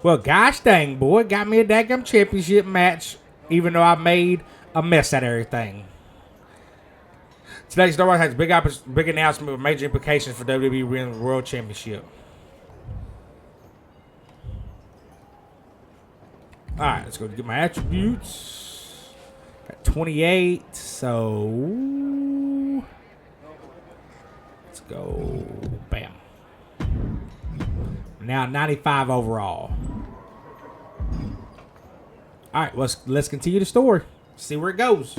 Well, gosh dang, boy, got me a daggum championship match, even though I made a mess out of everything. Today's story has big announcement with major implications for WWE Women's World Championship. All right, let's go get my attributes. Got 28, so let's go. Bam. Now 95 overall. All right, let's continue the story. See where it goes.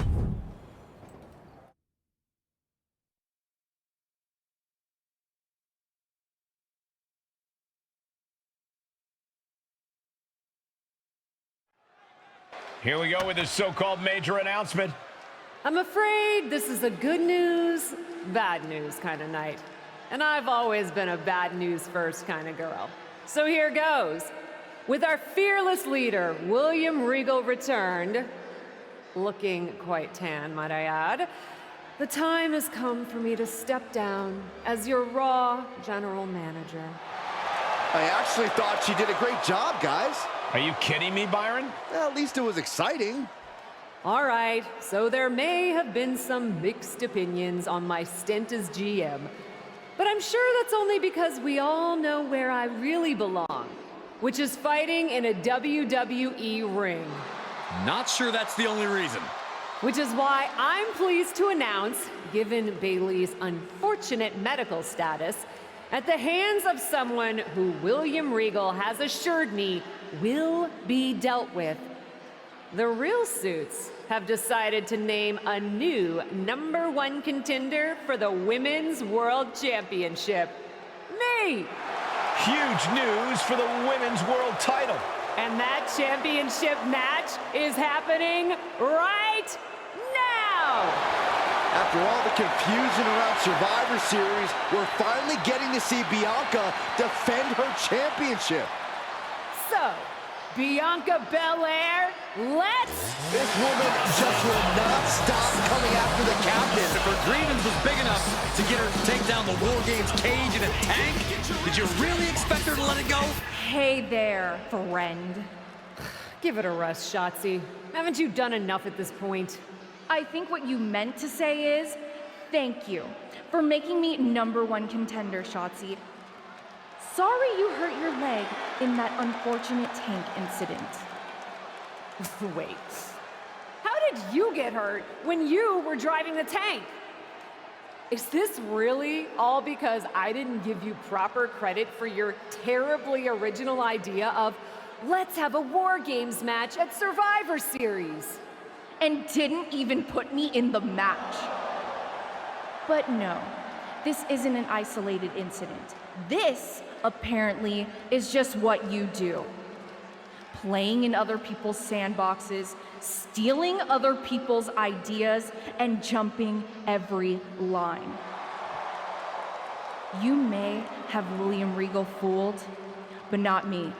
Here we go with this so-called major announcement. I'm afraid this is a good news, bad news kind of night. And I've always been a bad news first kind of girl. So here goes. With our fearless leader, William Regal, returned, looking quite tan, might I add, the time has come for me to step down as your Raw General Manager. I actually thought she did a great job, guys. Are you kidding me, Byron? Well, at least it was exciting. All right, so there may have been some mixed opinions on my stint as GM, but I'm sure that's only because we all know where I really belong, which is fighting in a WWE ring. Not sure that's the only reason. Which is why I'm pleased to announce, given Bayley's unfortunate medical status, at the hands of someone who William Regal has assured me will be dealt with, the Real Suits have decided to name a new #1 contender for the Women's World Championship. Me! Huge news for the Women's World title. And that championship match is happening right now! After all the confusion around Survivor Series, we're finally getting to see Bianca defend her championship. So, Bianca Belair, let's... This woman just will not stop coming after the captain. If her grievance was big enough to get her to take down the War Games cage in a tank, did you really expect her to let it go? Hey there, friend. Give it a rest, Shotzi. Haven't you done enough at this point? I think what you meant to say is, thank you for making me #1 contender, Shotzi. Sorry you hurt your leg in that unfortunate tank incident. Wait, how did you get hurt when you were driving the tank? Is this really all because I didn't give you proper credit for your terribly original idea of, let's have a War Games match at Survivor Series? And didn't even put me in the match. But no, this isn't an isolated incident. This, apparently, is just what you do. Playing in other people's sandboxes, stealing other people's ideas, and jumping every line. You may have William Regal fooled, but not me,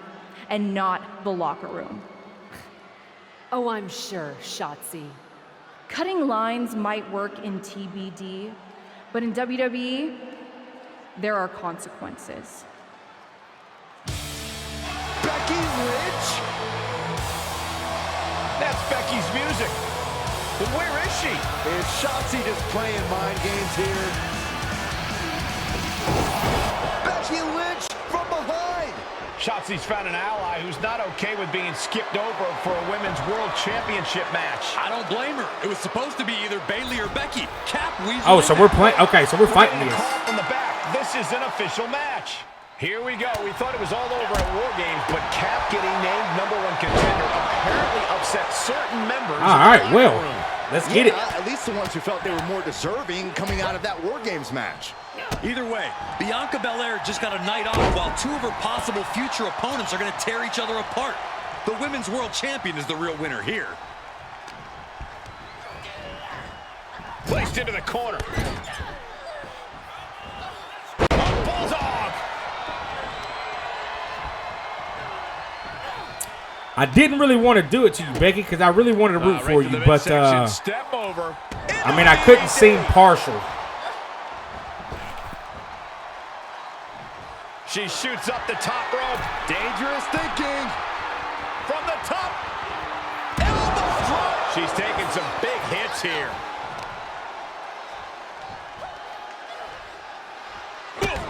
and not the locker room. Oh, I'm sure, Shotzi. Cutting lines might work in TBD, but in WWE, there are consequences. Becky Lynch? That's Becky's music. But where is she? Is Shotzi just playing mind games here? Becky Lynch from behind! Shotzi's found an ally who's not okay with being skipped over for a Women's World Championship match. I don't blame her. It was supposed to be either Bayley or Becky. Cap Weasel. Oh, so we're playing. Okay, so we're fighting this. From the back, this is an official match. Here we go. We thought it was all over at War Games, but Cap getting named #1 contender apparently upset certain members. All right, well, let's get it. At least the ones who felt they were more deserving coming out of that War Games match. Either way, Bianca Belair just got a night off while two of her possible future opponents are going to tear each other apart. The Women's World Champion is the real winner here. Placed into the corner. A bulldog. I didn't really want to do it to you, Becky, because I really wanted to root for you, but Step over. I mean, I couldn't seem partial. She shoots up the top rope. Dangerous thinking. From the top. Elbow drop. She's taking some big hits here.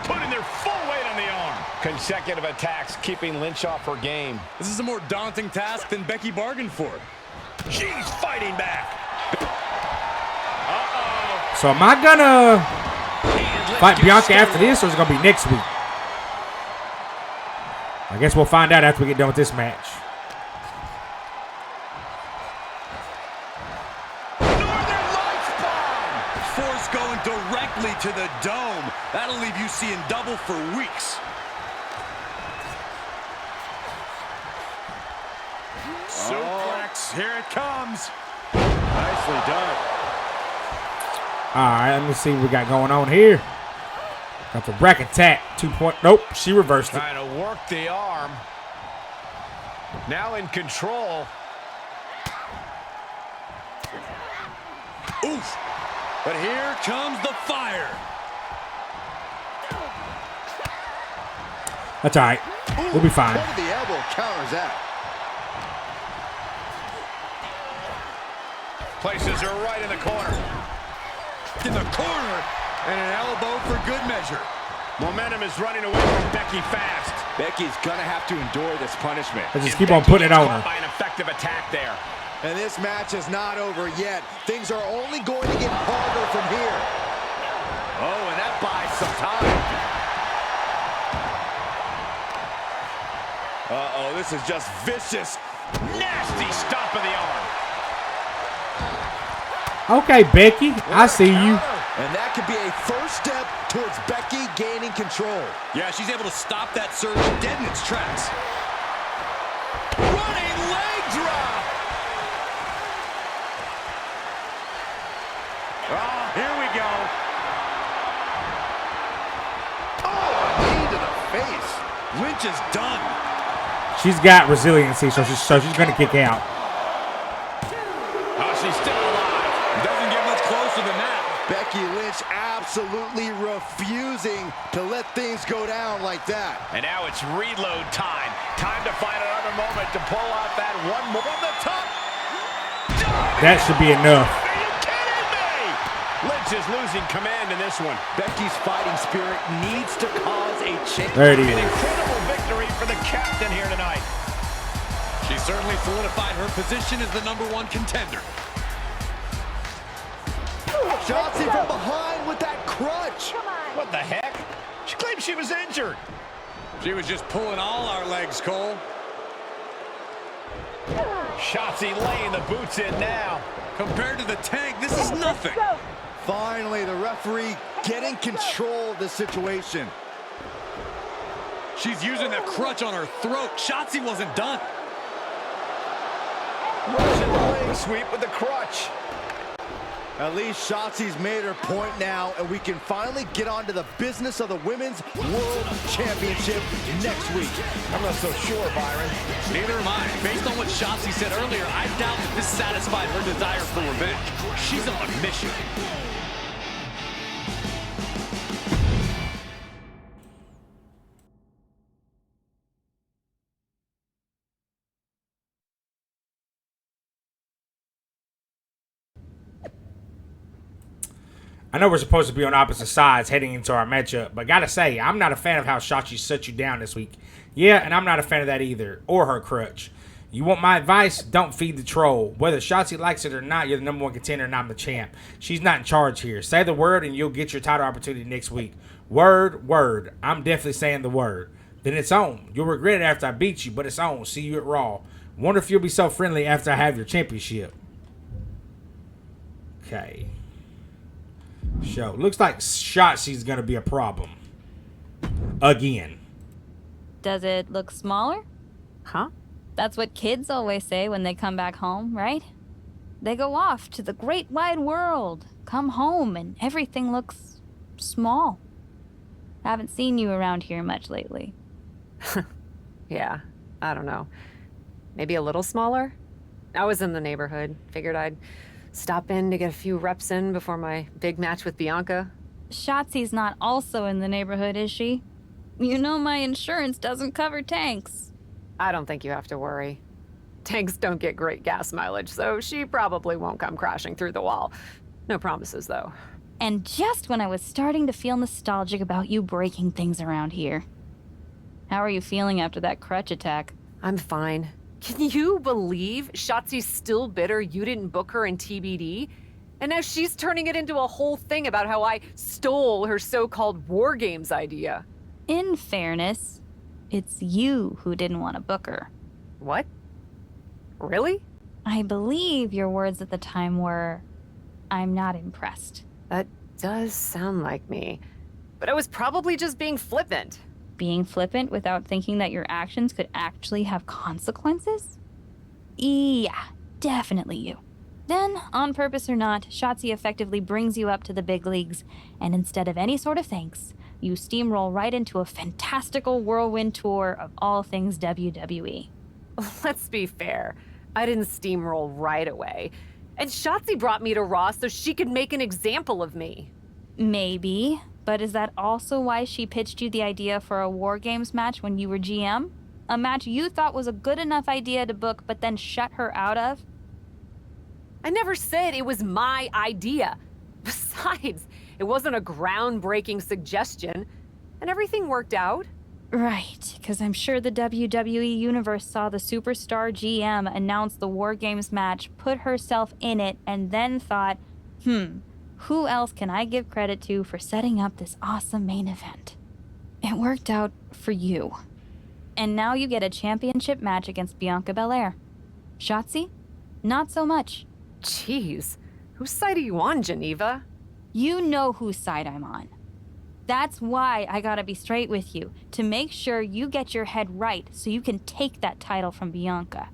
Putting their full weight on the arm. Consecutive attacks keeping Lynch off her game. This is a more daunting task than Becky bargained for. She's fighting back. So am I gonna fight Bianca after this, or is it gonna be next week? I guess we'll find out after we get done with this match. Northern Lights bomb. Force going directly to the dome. That'll leave you seeing double for weeks. Suplex. Here it comes. Nicely done. All right, let me see what we got going on here. Got the rack attack. 2 point. Nope, she reversed it. Trying to work the arm. Now in control. Oof. But here comes the fire. That's all right. We'll be fine. Head of the elbow counters that. Places her right in the corner. In the corner. And an elbow for good measure. Momentum is running away from Becky fast. Becky's gonna have to endure this punishment. Let's just keep on putting it on her. By an effective attack there. And this match is not over yet. Things are only going to get harder from here. Oh, and that buys some time. Uh-oh, this is just vicious. Nasty stomp of the arm. Okay, Becky, I see you. And that could be a first step towards Becky gaining control. Yeah, she's able to stop that surge dead in its tracks. Running leg drop. Oh, here we go. Oh, a knee to the face. Lynch is done. She's got resiliency, so she's gonna kick out. Oh, she's still alive. Doesn't get much closer than that. Becky Lynch absolutely refusing to let things go down like that. And now it's reload time. Time to find another moment to pull out that one more from the top. That should be enough. Are you kidding me? Lynch is losing command in this one. Becky's fighting spirit needs to cause a change. There it An is. incredible victory for the captain here tonight. She certainly solidified her position as the #1 contender. Shotzi from behind with that crutch. What the heck? She claimed she was injured. She was just pulling all our legs, Cole. Shotzi laying the boots in now. Compared to the tank, this is nothing. Finally, the referee getting control of the situation. She's using the crutch on her throat. Shotzi wasn't done. Russian leg sweep with the crutch. At least Shotzi's made her point now, and we can finally get on to the business of the Women's World Championship next week. I'm not so sure, Byron. Neither am I. Based on what Shotzi said earlier, I doubt that this satisfied her desire for revenge. She's on a mission. I know we're supposed to be on opposite sides heading into our matchup, but gotta say, I'm not a fan of how Shotzi shut you down this week. Yeah, and I'm not a fan of that either, or her crutch. You want my advice? Don't feed the troll. Whether Shotzi likes it or not, you're the #1 contender and I'm the champ. She's not in charge here. Say the word and you'll get your title opportunity next week. Word. I'm definitely saying the word. Then it's on. You'll regret it after I beat you, but it's on. See you at Raw. Wonder if you'll be so friendly after I have your championship. Okay. Show. Looks like Shotzi's gonna be a problem. Again. Does it look smaller? Huh? That's what kids always say when they come back home, right? They go off to the great wide world, come home, and everything looks small. Haven't seen you around here much lately. Yeah, I don't know. maybe a little smaller. I was in the neighborhood. Figured I'd stop in to get a few reps in before my big match with Bianca. Shotzi's not also in the neighborhood, is she? You know my insurance doesn't cover tanks. I don't think you have to worry. Tanks don't get great gas mileage, so she probably won't come crashing through the wall. No promises, though. And just when I was starting to feel nostalgic about you breaking things around here. How are you feeling after that crutch attack? I'm fine. Can you believe Shotzi's still bitter you didn't book her in TBD? And now she's turning it into a whole thing about how I stole her so-called War Games idea. In fairness, it's you who didn't want to book her. What? Really? I believe your words at the time were, "I'm not impressed." That does sound like me. But I was probably just being flippant. Being flippant without thinking that your actions could actually have consequences? Yeah, definitely you. Then, on purpose or not, Shotzi effectively brings you up to the big leagues, and instead of any sort of thanks, you steamroll right into a fantastical whirlwind tour of all things WWE. Let's be fair. I didn't steamroll right away. And Shotzi brought me to Raw so she could make an example of me. Maybe, but is that also why she pitched you the idea for a War Games match when you were GM? A match you thought was a good enough idea to book but then shut her out of? I never said it was my idea. Besides, it wasn't a groundbreaking suggestion, and everything worked out. Right, because I'm sure the WWE Universe saw the superstar GM announce the War Games match, put herself in it, and then thought, who else can I give credit to for setting up this awesome main event? It worked out for you. And now you get a championship match against Bianca Belair. Shotzi? Not so much. Jeez, whose side are you on, Geneva? You know whose side I'm on. That's why I gotta be straight with you, to make sure you get your head right so you can take that title from Bianca.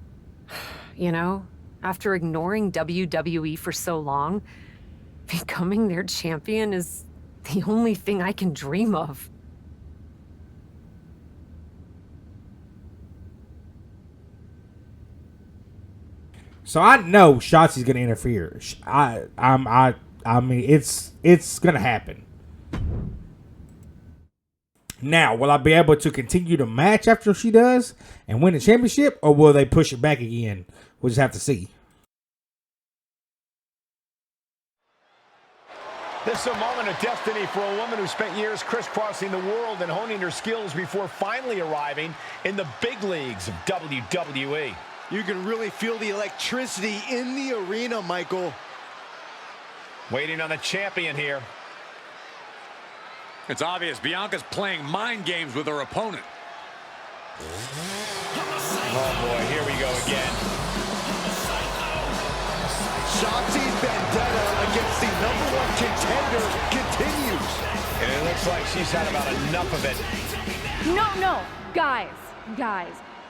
You know, after ignoring WWE for so long, becoming their champion is the only thing I can dream of. So I know Shotzi's gonna interfere. I mean, it's gonna happen. Now, will I be able to continue the match after she does and win the championship, or will they push it back again? We'll just have to see. This is a moment of destiny for a woman who spent years crisscrossing the world and honing her skills before finally arriving in the big leagues of WWE. You can really feel the electricity in the arena, Michael. Waiting on the champion here. It's obvious Bianca's playing mind games with her opponent. Oh boy, here we go again. Shotzi's vendetta against the #1 contender continues. And it looks like she's had about enough of it. No, guys,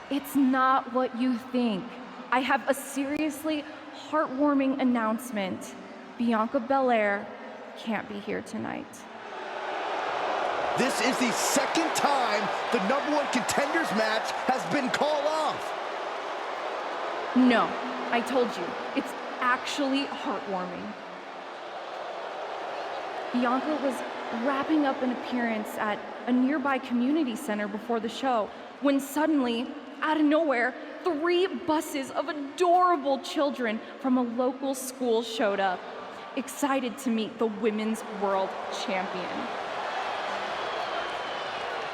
it's not what you think. I have a seriously heartwarming announcement. Bianca Belair can't be here tonight. This is the second time the #1 contenders match has been called off. No, I told you, it's actually heartwarming. Bianca was wrapping up an appearance at a nearby community center before the show when suddenly, out of nowhere, 3 buses of adorable children from a local school showed up, excited to meet the Women's World Champion.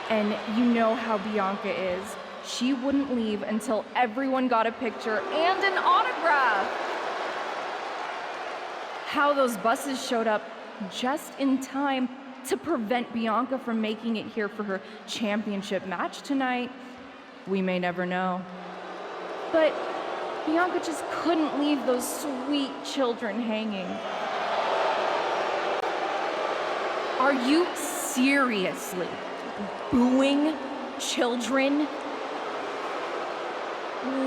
And you know how Bianca is. She wouldn't leave until everyone got a picture and an autograph. How those buses showed up just in time to prevent Bianca from making it here for her championship match tonight, we may never know. But Bianca just couldn't leave those sweet children hanging. Are you seriously booing children?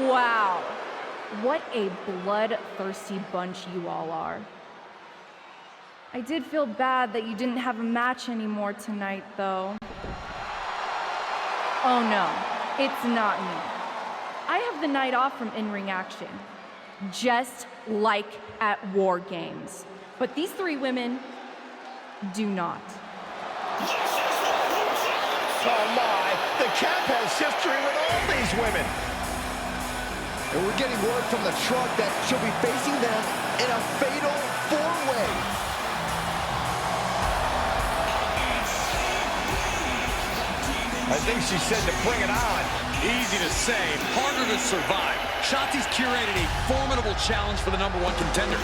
Wow, what a bloodthirsty bunch you all are. I did feel bad that you didn't have a match anymore tonight, though. Oh no, it's not me. I have have the night off from in-ring action, just like at War Games. But these three women do not. Oh my, the Cap has history with all these women. And we're getting word from the truck that she'll be facing them in a fatal four-way. I think she said to bring it on. Easy to say, harder to survive. Shotzi's curated a formidable challenge for the #1 contender.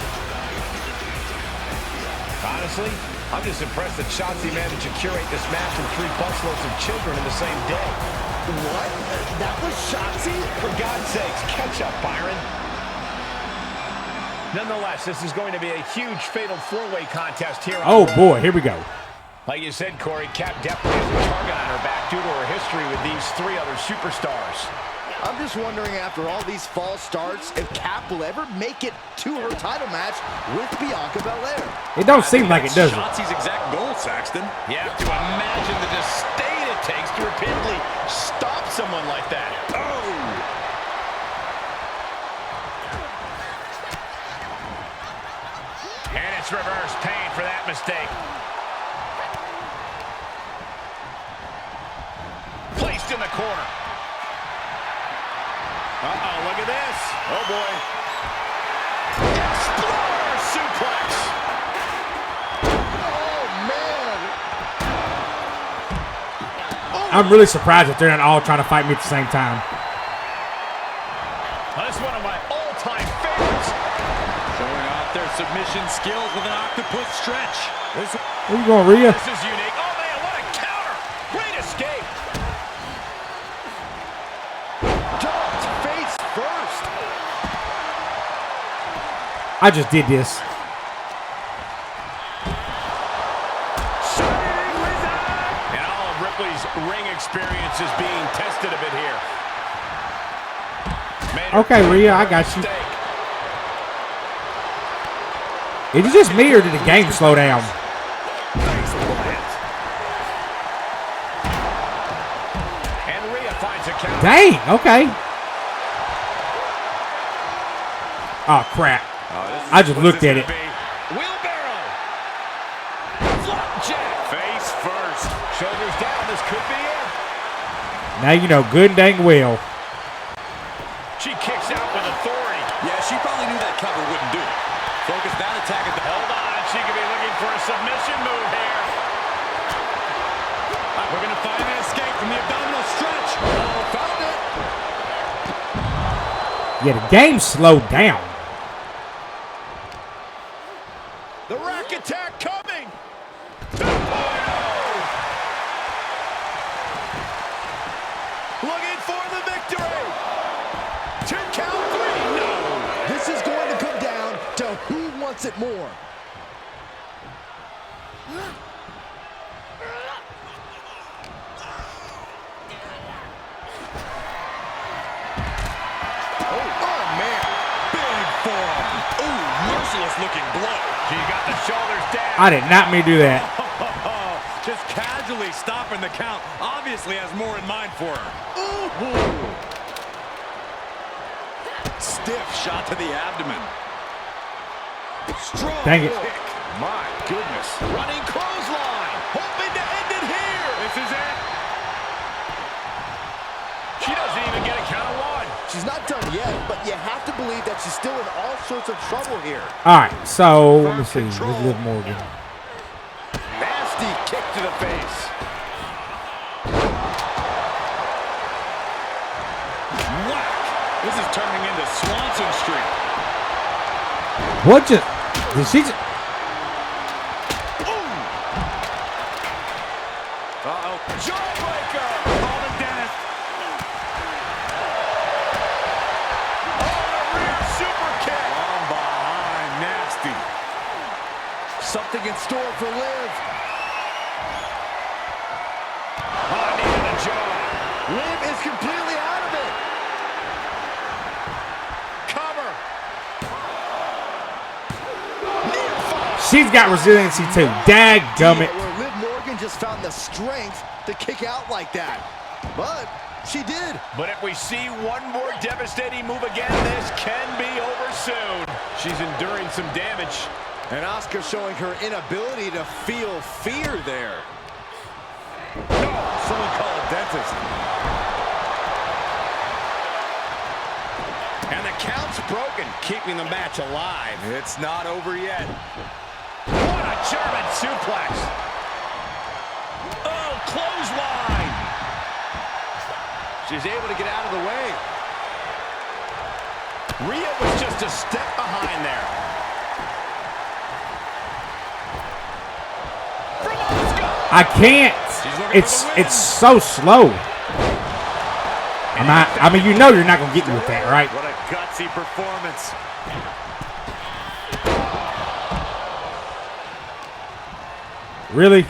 Honestly, I'm just impressed that Shotzi managed to curate this match with 3 busloads of children in the same day. What? That was Shotzi? For God's sakes, catch up, Byron. Nonetheless, this is going to be a huge fatal four-way contest here. Oh boy, here we go. Like you said, Corey, Cap definitely has a target on her back due to her history with these 3 other superstars. I'm just wondering, after all these false starts, if Cap will ever make it to her title match with Bianca Belair. It don't seem like it, does it? Shotzi's exact goal, Saxton. You have to imagine the disdain it takes to repeatedly stop someone like that. Oh! And it's reverse pain for that mistake. Placed in the corner. Uh-oh, look at this. Oh, boy. Explorer suplex. Oh, man. I'm really surprised that they're not all trying to fight me at the same time. That's one of my all-time favorites. Showing off their submission skills with an octopus stretch. Where you going, Rhea? This is unique. Oh, man, what a counter. Great escape. Ducked face first. I just did this. And all of Ripley's ring experience is being tested a bit here. Okay, Rhea, I got you. Is it just me or did the game slow down? And Rhea finds a counter. Dang, okay. Oh, crap. I just looked at it. Wheelbarrow. Flapjack. Face first. Shoulders down. This could be it. Now you know good and dang well. She kicks out with authority. Yeah, she probably knew that cover wouldn't do it. Focus that attack at the... Hold on. She could be looking for a submission move here. We're going to find an escape from the abdominal stretch. Oh, found it. Yeah, the game slowed down. The rack attack coming. 2.0. Looking for the victory. 2 count 3. No. This is going to come down to who wants it more. Oh, man. Big forearm. Ooh, merciless looking blow. She got the shoulders down. I did not mean to do that. Just casually stopping the count. Obviously has more in mind for her. Ooh. Stiff shot to the abdomen. Strong Dang it. kick. My goodness. Running clothesline. Hoping to end it here. This is it. She doesn't even get a count of 1. She's not done yet, but you have to believe that she's still in all sorts of trouble here. All right, so let me see. Let's Liv Morgan. Nasty kick to the face. Whack. This is turning into Swanson Street. What just? Did she just? Uh-oh. Jawbreaker. Call the dentist. Oh, a rear super kick. From behind. Nasty. Something in store for Liv. Oh, knee to the jaw. Liv is completely out of it. Cover. She's got resiliency too. Dadgummit. Where Liv Morgan just found the strength to kick out like that. But She did. But if we see one more devastating move again, this can be over soon. She's enduring some damage. And Asuka showing her inability to feel fear there. No, someone call a dentist. And the count's broken, keeping the match alive. It's not over yet. What a German suplex. Oh, clothesline. She's able to get out of the way. Rhea was just a step behind there. From Asuka. I can't. It's so slow. I mean, you know you're not gonna get me with that, right? What a gutsy performance. Really?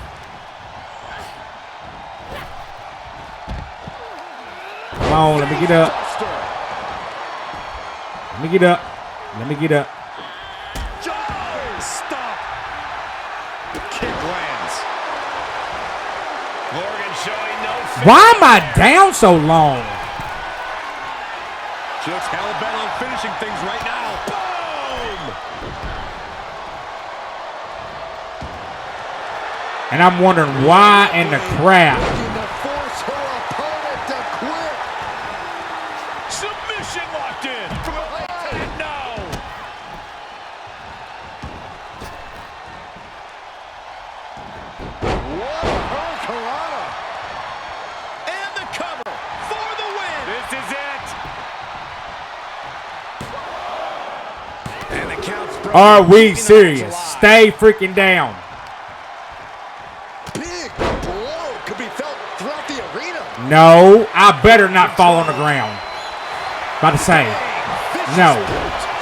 Come on, let me get up. Let me get up. Let me get up. Stop. The kick lands. Morgan showing no fear. Why am I down so long? She looks hell-bent on finishing things right now. Boom! And I'm wondering why in the crap. Looking to force her opponent to quit. Submission locked in. No. What a hurricanrana. And the cover for the win. This is it. And the count's broken. Are we Keeping the match serious? alive. Stay freaking down. Big blow could be felt throughout the arena. No, I better not fall on the ground. About to say, no.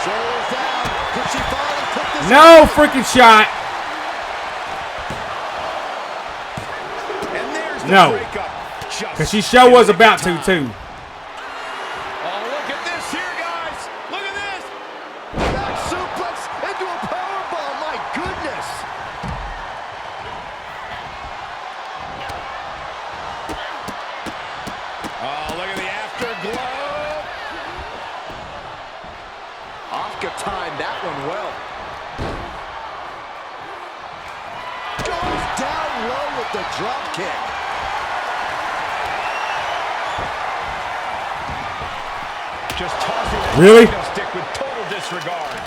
Shoulders down. Could she finally put this No freaking shot. And there's the No. breakup. Just Because she sure was about to, too. Oh, look at this here, guys. Look at this. back suplex into a powerbomb? My goodness. Oh, look at the afterglow. Asuka timed that one well. Goes down low with the drop kick. Just tossing that Really? kendo stick with total disregard.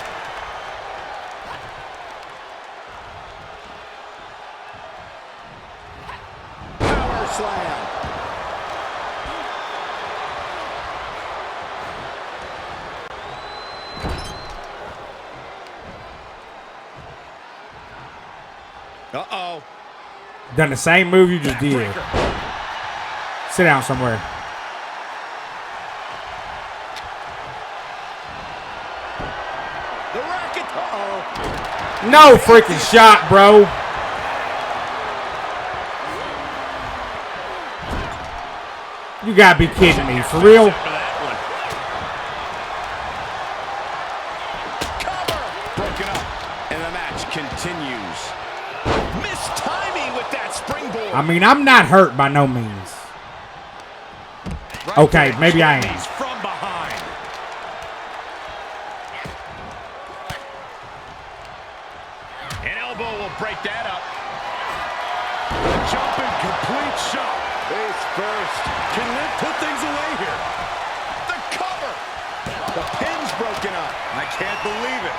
Power slam. Uh-oh. Done the same move you just did. Sit down somewhere. The racket. Uh-oh. No freaking shot, bro. You gotta be kidding me. For real? For that one. Cover. Broken up. And the match continues. Missed timing with that springboard. I mean, I'm not hurt by no means. Right Okay, there, maybe I am. He's from behind. An elbow will break that up. The jumping complete shot. Face first. Can Liv put things away here? The cover. The pin's broken up. I can't believe it.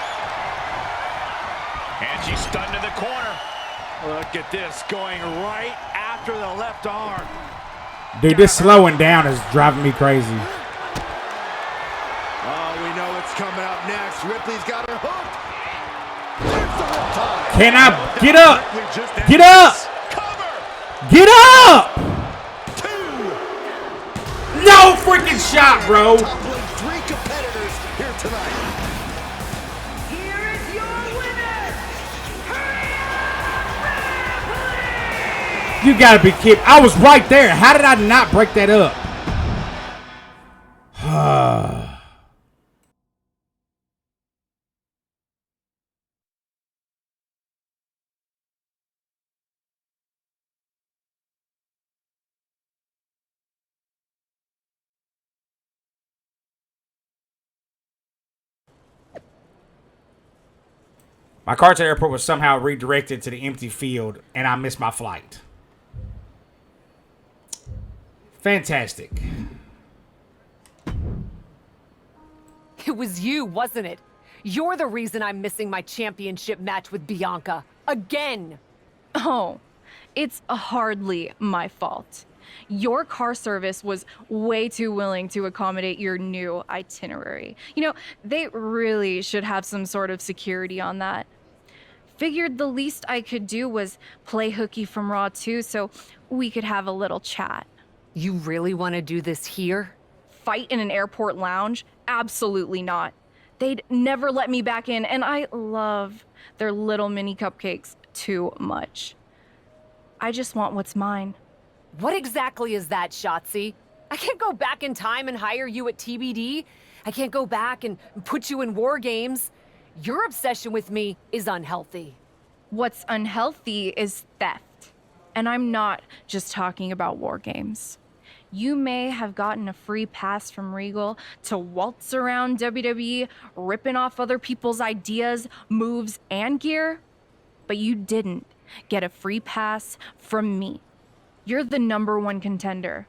And she's stunned in the corner. Look at this, going right after the left arm. Dude, this slowing down is driving me crazy. Oh, we know what's coming up next. Ripley's got her hooked. There's the riptide. Can I get up? Ripley just Get up! Cover. Get up! 2. No freaking shot, bro. Toppling 3 competitors here tonight. Here is your winner, You gotta be kidding. I was right there. How did I not break that up? My car to the airport was somehow redirected to the empty field, and I missed my flight. Fantastic. It was you, wasn't it? You're the reason I'm missing my championship match with Bianca. Again! Oh, it's hardly my fault. Your car service was way too willing to accommodate your new itinerary. You know, they really should have some sort of security on that. Figured the least I could do was play hooky from Raw 2 so we could have a little chat. You really want to do this here? Fight in an airport lounge? Absolutely not. They'd never let me back in, and I love their little mini cupcakes too much. I just want what's mine. What exactly is that, Shotzi? I can't go back in time and hire you at TBD. I can't go back and put you in War Games. Your obsession with me is unhealthy. What's unhealthy is theft. And I'm not just talking about War Games. You may have gotten a free pass from Regal to waltz around WWE, ripping off other people's ideas, moves, and gear, but you didn't get a free pass from me. You're the #1 contender.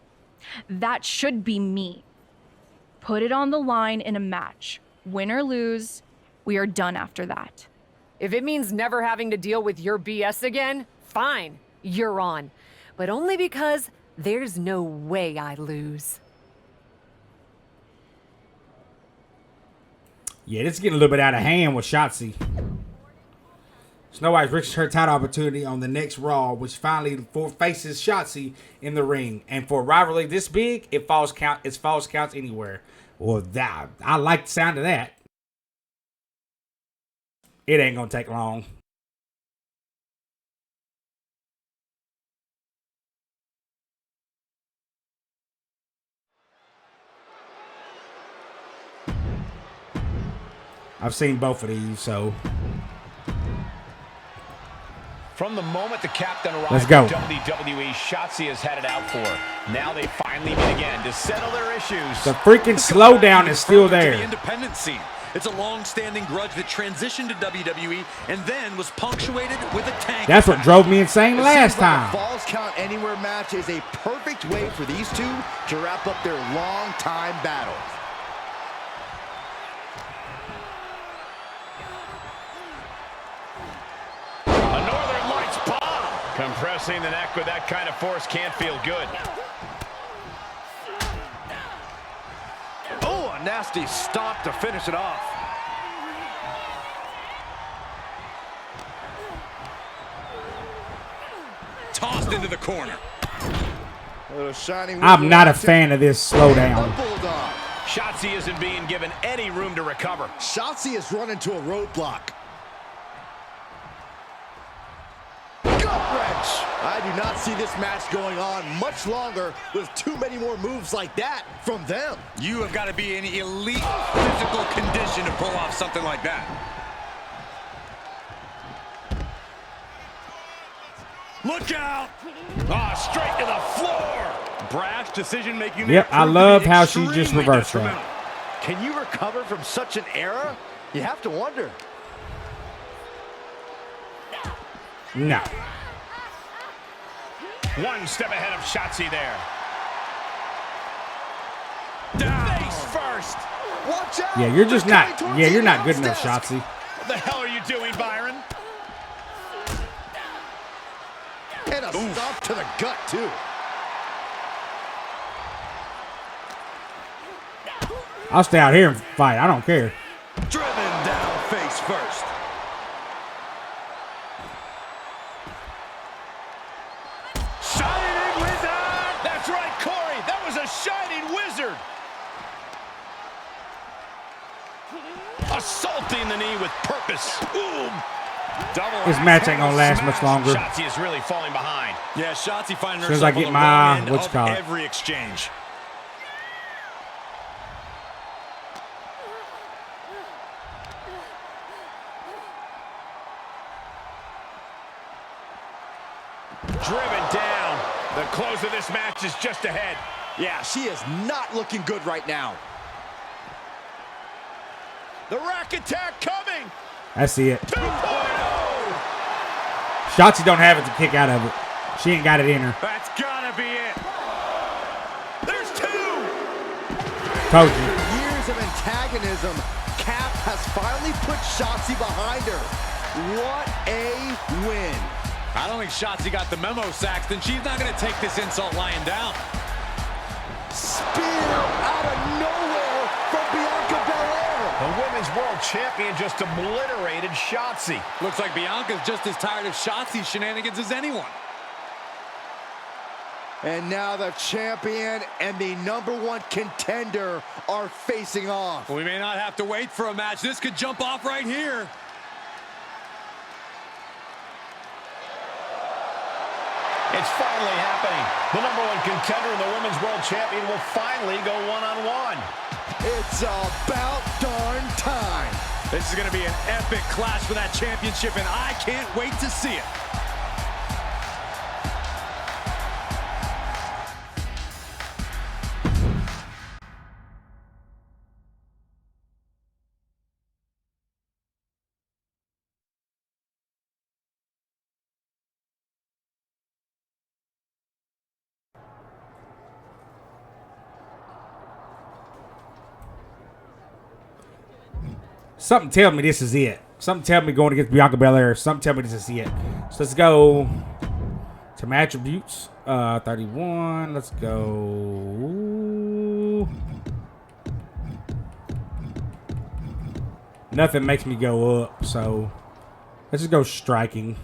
That should be me. Put it on the line in a match. Win or lose, we are done after that. If it means never having to deal with your BS again, fine, you're on. But only because there's no way I lose. Yeah, this is getting a little bit out of hand with Shotzi. Snow White risks her title opportunity on the next Raw, which finally faces Shotzi in the ring. And for a rivalry this big, it falls counts anywhere. Well, I like the sound of that. It ain't gonna take long. I've seen both of these, so From the moment the captain arrived let's go. at WWE, Shotzi is headed out for. Now they finally meet again to settle their issues. The freaking slowdown is still there. The independent scene. It's a long-standing grudge that transitioned to WWE and then was punctuated with a tank. That's what drove me insane last Seems like time. a Falls Count Anywhere match is a perfect way for these two to wrap up their long-time battle. A Northern Lights bomb. Compressing the neck with that kind of force can't feel good. Oh, a nasty stop to finish it off. Tossed into the corner. I'm not a fan of this slowdown. Shotzi isn't being given any room to recover. Shotzi has run into a roadblock. Gut wrench. I do not see this match going on much longer with too many more moves like that from them. You have got to be in elite physical condition to pull off something like that. Look out! Ah, straight to the floor. Brash decision-making. Yep, I love how she just reversed that. Can you recover from such an error? You have to wonder. No. One step ahead of Shotzi there. Down. Face first. Watch out. Yeah, you're just They're not. coming towards Yeah, the you're not good announce enough, desk. Shotzi. What the hell are you doing, Byron? And a stop to the gut, too. I'll stay out here and fight. I don't care. Driven down face first. Shining Wizard! That's right, Corey. That was a Shining Wizard. Assaulting the knee with purpose. Boom. Double This match ain't gonna last much longer. Shotzi is really falling behind. Yeah, Shotzi finding Soon as I herself get on the my- wrong end what's of called? every exchange. Driven down. The close of this match is just ahead. Yeah, she is not looking good right now. The rack attack coming. I see it. 2.0. Shotzi don't have it to kick out of it. She ain't got it in her. That's gotta be it. There's two. Told you. Years of antagonism, Cap has finally put Shotzi behind her. What a win. I don't think Shotzi got the memo, Saxton. She's not going to take this insult lying down. Spear out of nowhere from Bianca Belair. The Women's World Champion just obliterated Shotzi. Looks like Bianca's just as tired of Shotzi's shenanigans as anyone. And now the champion and the #1 contender are facing off. We may not have to wait for a match. This could jump off right here. It's finally happening. The #1 contender and the Women's World Champion will finally go one-on-one. It's about darn time. This is going to be an epic clash for that championship, and I can't wait to see it. Something tell me this is it. Something tell me going against Bianca Belair. Something tell me this is it. So let's go to my attributes. 31. Let's go. Nothing makes me go up, so let's just go striking.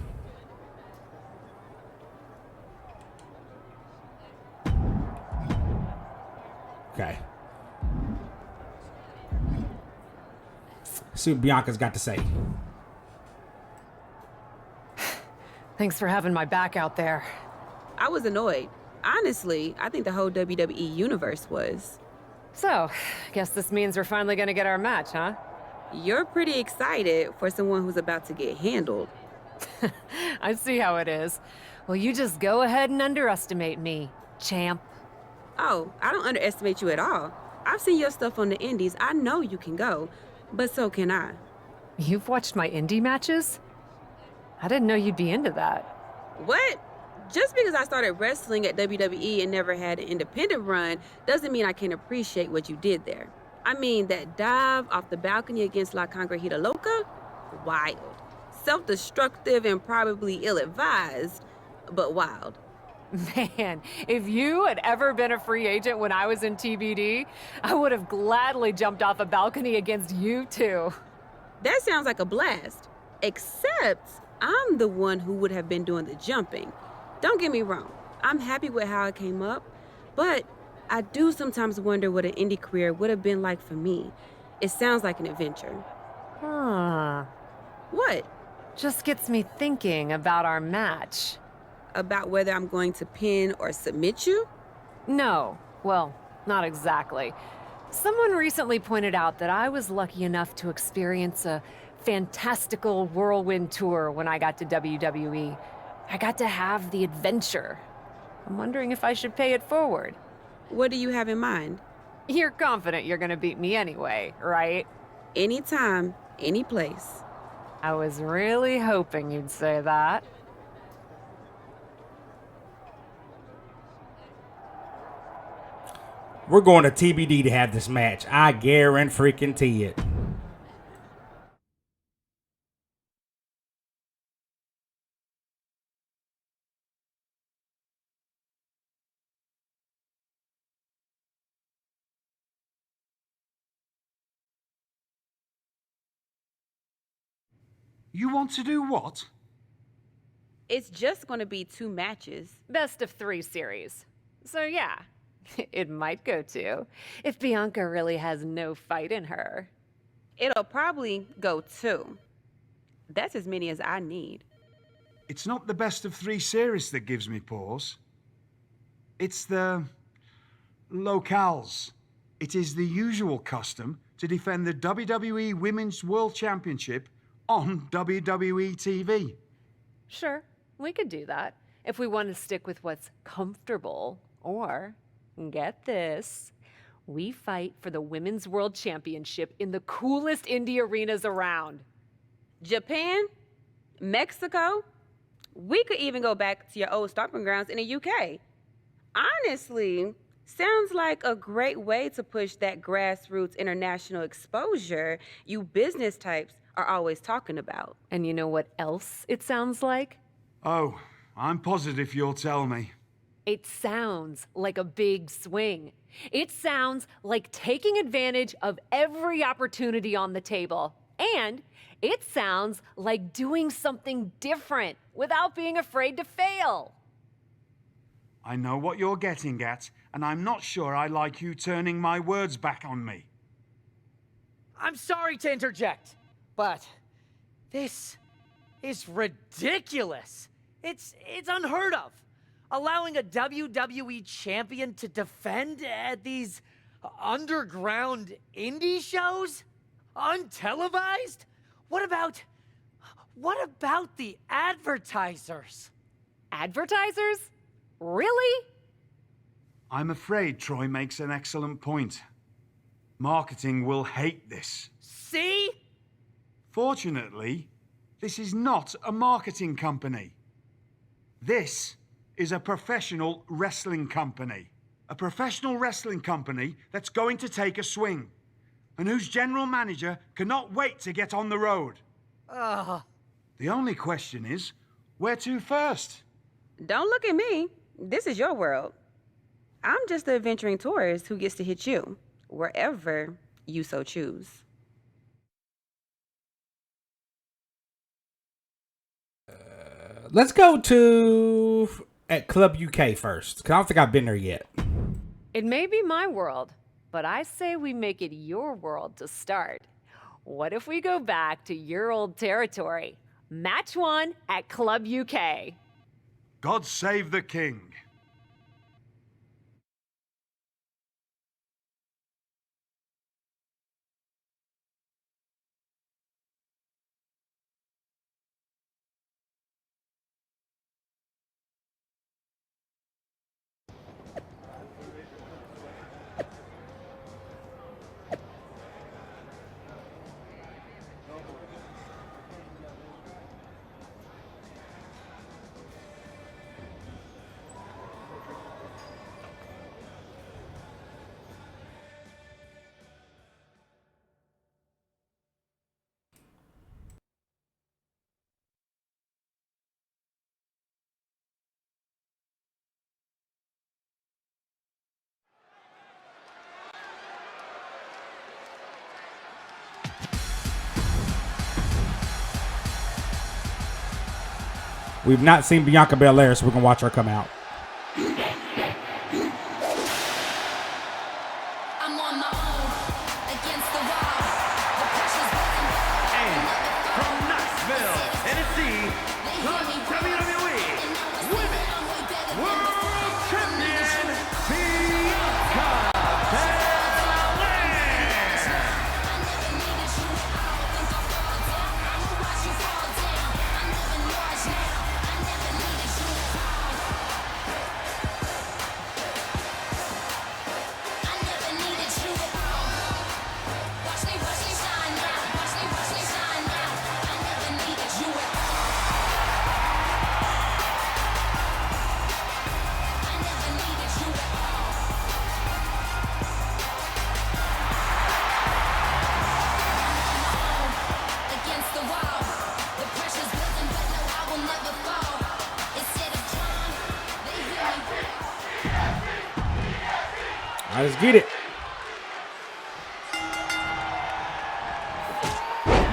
Okay. See what Bianca's got to say. Thanks for having my back out there. I was annoyed. Honestly, I think the whole WWE universe was. So, guess this means we're finally gonna get our match, huh? You're pretty excited for someone who's about to get handled. I see how it is. Well, you just go ahead and underestimate me, champ. Oh, I don't underestimate you at all. I've seen your stuff on the indies. I know you can go, but so can I. You've watched my indie matches? I didn't know you'd be into that. What? Just because I started wrestling at WWE and never had an independent run doesn't mean I can't appreciate what you did there. I mean, that dive off the balcony against La Congrejita Loca? Wild. Self-destructive and probably ill-advised, but wild. Man, if you had ever been a free agent when I was in TBD, I would have gladly jumped off a balcony against you too. That sounds like a blast. Except I'm the one who would have been doing the jumping. Don't get me wrong, I'm happy with how it came up, but I do sometimes wonder what an indie career would have been like for me. It sounds like an adventure. Huh. What? Just gets me thinking about our match. About whether I'm going to pin or submit you? No, well, not exactly. Someone recently pointed out that I was lucky enough to experience a fantastical whirlwind tour when I got to WWE. I got to have the adventure. I'm wondering if I should pay it forward. What do you have in mind? You're confident you're gonna beat me anyway, right? Anytime, any place. I was really hoping you'd say that. We're going to TBD to have this match. I guarantee it. You want to do what? It's just going to be 2 matches. Best of 3 series. So yeah, it might go to, if Bianca really has no fight in her. It'll probably go 2. That's as many as I need. It's not the best of 3 series that gives me pause. It's the locales. It is the usual custom to defend the WWE Women's World Championship on WWE TV. Sure, we could do that if we want to stick with what's comfortable. Or, get this, we fight for the Women's World Championship in the coolest indie arenas around. Japan? Mexico? We could even go back to your old stomping grounds in the UK. Honestly, sounds like a great way to push that grassroots international exposure you business types are always talking about. And you know what else it sounds like? Oh, I'm positive you'll tell me. It sounds like a big swing. It sounds like taking advantage of every opportunity on the table. And it sounds like doing something different without being afraid to fail. I know what you're getting at, and I'm not sure I like you turning my words back on me. I'm sorry to interject, but this is ridiculous. It's unheard of. Allowing a WWE champion to defend at these underground indie shows? Untelevised? What about the advertisers? Advertisers? Really? I'm afraid Troy makes an excellent point. Marketing will hate this. See? Fortunately, this is not a marketing company. This is a professional wrestling company. A professional wrestling company that's going to take a swing, and whose general manager cannot wait to get on the road. The only question is, where to first? Don't look at me. This is your world. I'm just the adventuring tourist who gets to hit you, wherever you so choose. Let's go to at Club UK first, because I don't think I've been there yet. It may be my world, but I say we make it your world to start. What if we go back to your old territory? Match 1 at Club UK. God save the king. We've not seen Bianca Belair, so we're going to watch her come out. All right, let's get it.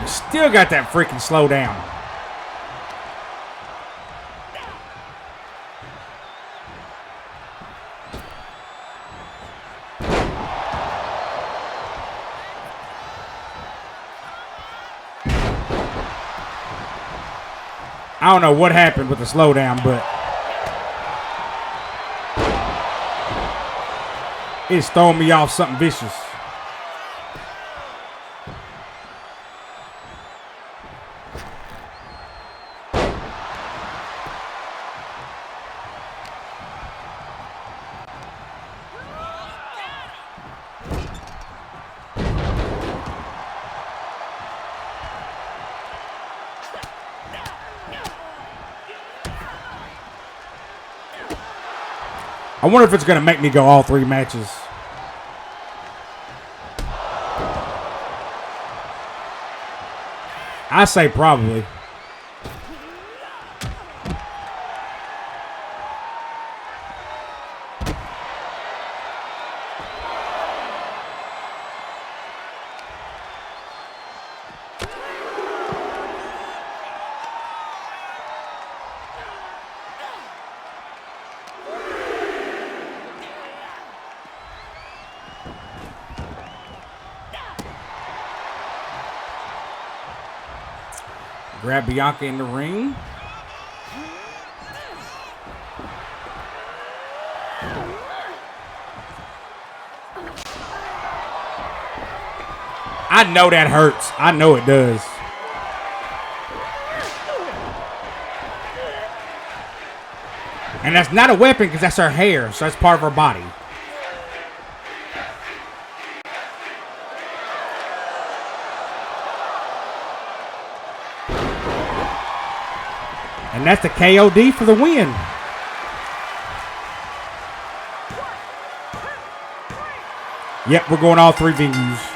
You still got that freaking slow down. I don't know what happened with the slowdown, but it's throwing me off something vicious. I wonder if it's going to make me go all 3 matches. I say probably. Grab Bianca in the ring. I know that hurts. I know it does. And that's not a weapon because that's her hair, so that's part of her body. And that's the KOD for the win. Yep, we're going all 3 venues.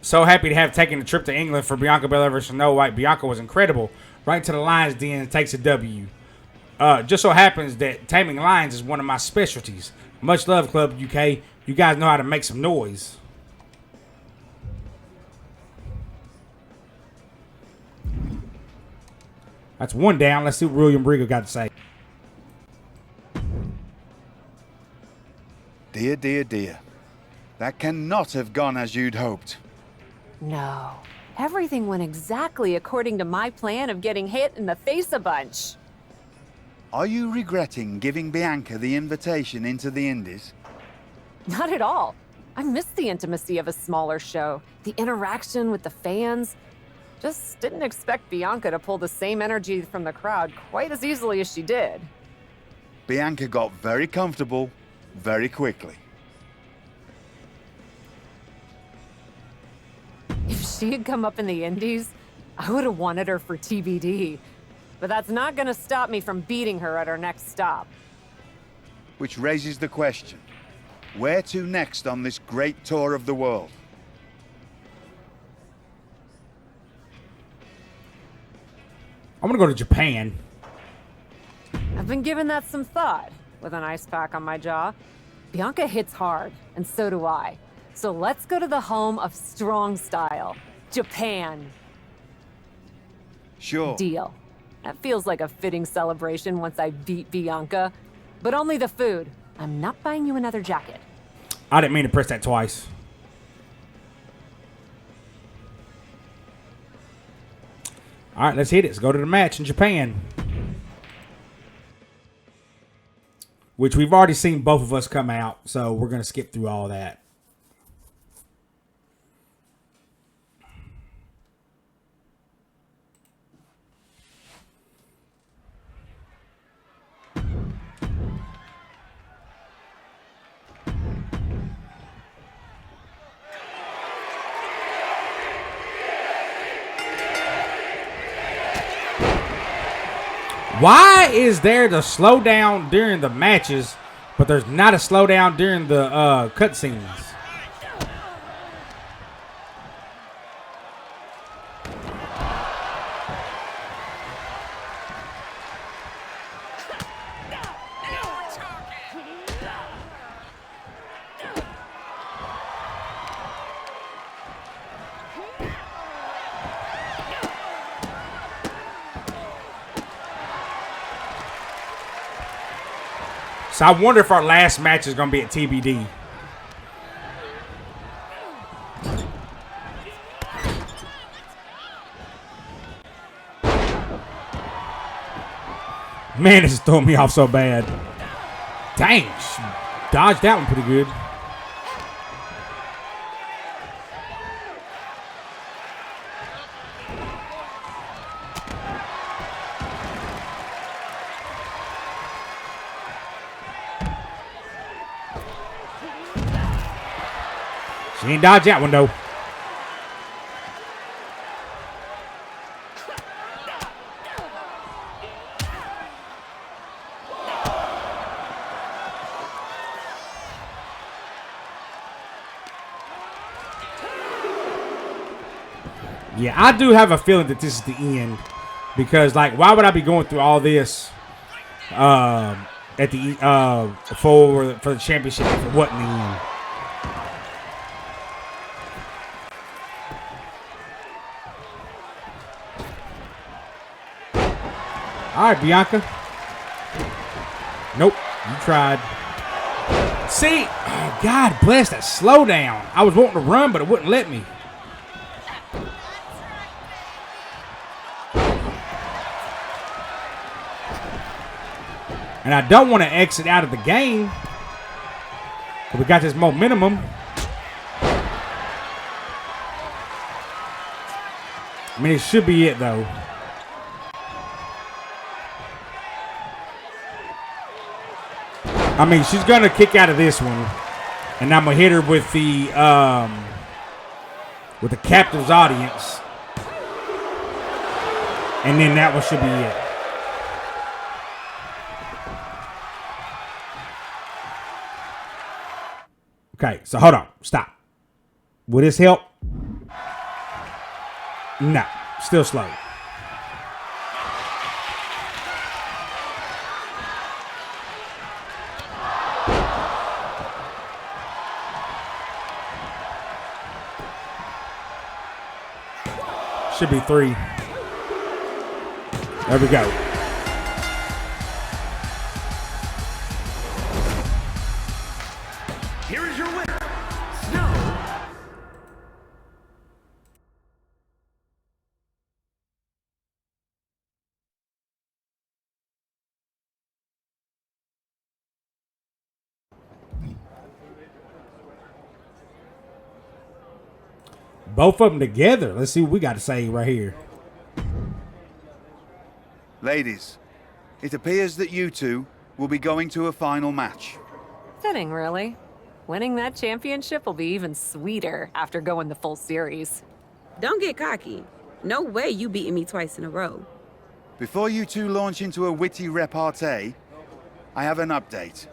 So happy to have taken the trip to England for Bianca Belair versus Snow White. Bianca was incredible. Right to the Lions Den and takes a W. Just so happens that taming lions is one of my specialties. Much love, Club UK. You guys know how to make some noise. That's 1 down. Let's see what William Regal got to say. Dear, dear, dear. That cannot have gone as you'd hoped. No. Everything went exactly according to my plan of getting hit in the face a bunch. Are you regretting giving Bianca the invitation into the Indies? Not at all. I miss the intimacy of a smaller show, the interaction with the fans. Just didn't expect Bianca to pull the same energy from the crowd quite as easily as she did. Bianca got very comfortable very quickly. If she had come up in the Indies, I would have wanted her for TBD. But that's not going to stop me from beating her at our next stop. Which raises the question, where to next on this great tour of the world? I'm going to go to Japan. I've been giving that some thought, with an ice pack on my jaw. Bianca hits hard, and so do I. So let's go to the home of strong style, Japan. Sure. Deal. That feels like a fitting celebration once I beat Bianca. But only the food. I'm not buying you another jacket. I didn't mean to press that twice. All right, let's hit it. Let's go to the match in Japan. Which we've already seen both of us come out, so we're going to skip through all that. Why is there the slowdown during the matches, but there's not a slowdown during the cutscenes? So I wonder if our last match is going to be at TBD. Man, this is throwing me off so bad. Dang, she dodged that one pretty good. She ain't dodge that one though. Yeah, I do have a feeling that this is the end because, like, why would I be going through all this at the for the championship if it wasn't the end? All right, Bianca. Nope, you tried. See, oh, God bless that slow down. I was wanting to run, but it wouldn't let me. And I don't want to exit out of the game. We got this momentum. I mean, it should be it, though. I mean, she's going to kick out of this one. And I'm going to hit her with the captive's audience. And then that one should be it. Okay, so hold on. Stop. Will this help? No. Still slow. Should be 3. There we go. Here is your winner, Snow. Both of them together. Let's see what we got to say right here. Ladies, it appears that you two will be going to a final match. Fitting, really. Winning that championship will be even sweeter after going the full series. Don't get cocky. No way you beating me twice in a row. Before you two launch into a witty repartee, I have an update.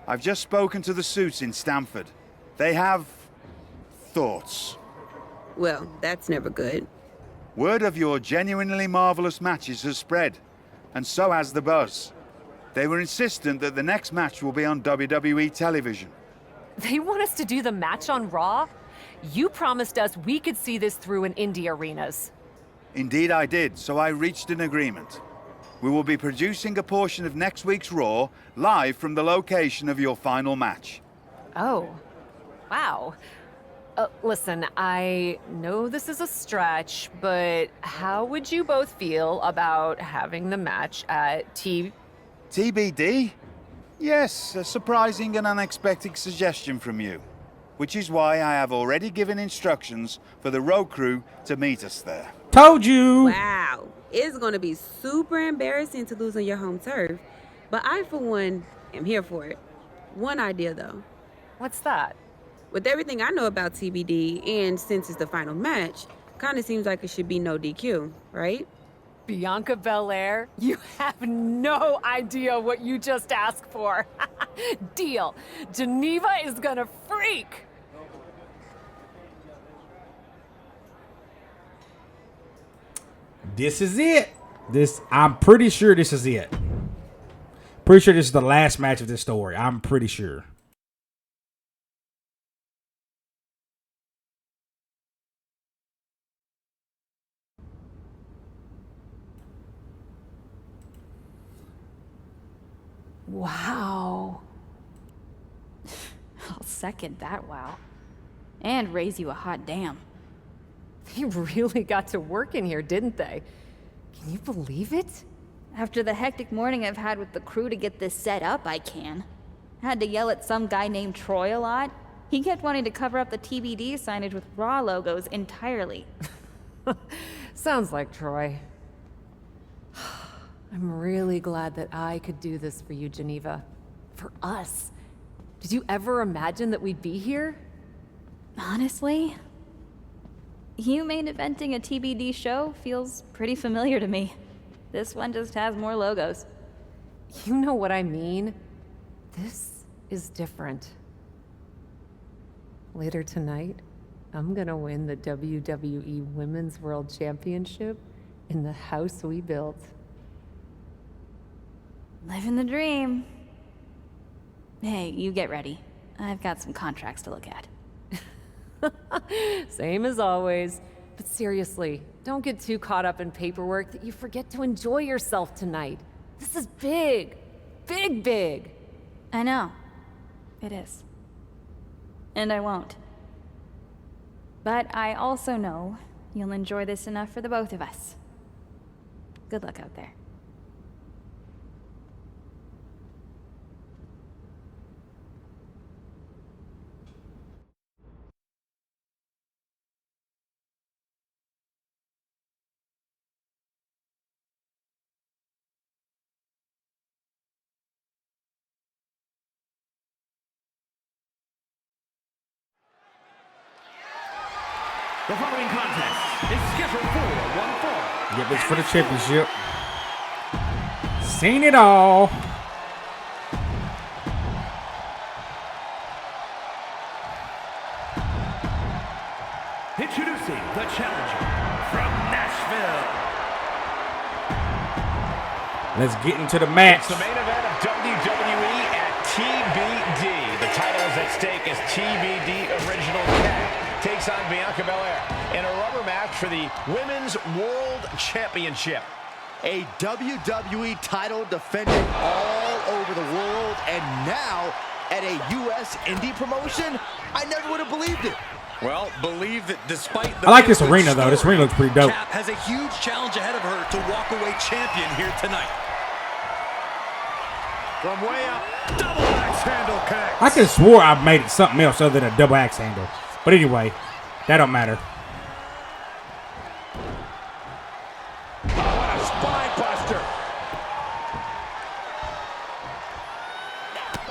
I've just spoken to the suits in Stamford. They have thoughts. Well, that's never good. Word of your genuinely marvelous matches has spread, and so has the buzz. They were insistent that the next match will be on WWE television. They want us to do the match on Raw? You promised us we could see this through in indie arenas. Indeed I did, so I reached an agreement. We will be producing a portion of next week's Raw live from the location of your final match. Oh, wow. Listen, I know this is a stretch, but how would you both feel about having the match at TBD? Yes, a surprising and unexpected suggestion from you. Which is why I have already given instructions for the road crew to meet us there. Told you! Wow. It's going to be super embarrassing to lose on your home turf, but I, for one, am here for it. One idea, though. What's that? With everything I know about TBD, and since it's the final match, kind of seems like it should be no DQ, right? Bianca Belair? You have no idea what you just asked for. Deal. Geneva is gonna freak. This is it. I'm pretty sure this is it. Pretty sure this is the last match of this story. I'm pretty sure. Wow. I'll second that wow. And raise you a hot damn. They really got to work in here, didn't they? Can you believe it? After the hectic morning I've had with the crew to get this set up, I can. Had to yell at some guy named Troy a lot. He kept wanting to cover up the TBD signage with Raw logos entirely. Sounds like Troy. I'm really glad that I could do this for you, Geneva. For us. Did you ever imagine that we'd be here? Honestly, you main eventing a TBD show feels pretty familiar to me. This one just has more logos. You know what I mean? This is different. Later tonight, I'm gonna win the WWE Women's World Championship in the house we built. Living the dream. Hey, you get ready. I've got some contracts to look at. Same as always. But seriously, don't get too caught up in paperwork that you forget to enjoy yourself tonight. This is big. Big, big. I know. It is. And I won't. But I also know you'll enjoy this enough for the both of us. Good luck out there. The following contest is scheduled for one fall. Yep, it's for the championship. Seen it all. Introducing the challenger from Nashville. Let's get into the match. It's the main event of WWE at TBD. The title is at stake as TBD Original Cat takes on Bianca Belair in a rubber match for the Women's World Championship. A WWE title defended all over the world, and now at a U.S. indie promotion? I never would have believed it. Well, believe that despite the... I like this arena, though. This arena looks pretty dope. Cap has a huge challenge ahead of her to walk away champion here tonight. From way up, double axe handle connects. I could have swore I made it something else other than a double axe handle. But anyway, that don't matter. Oh, what a spine buster.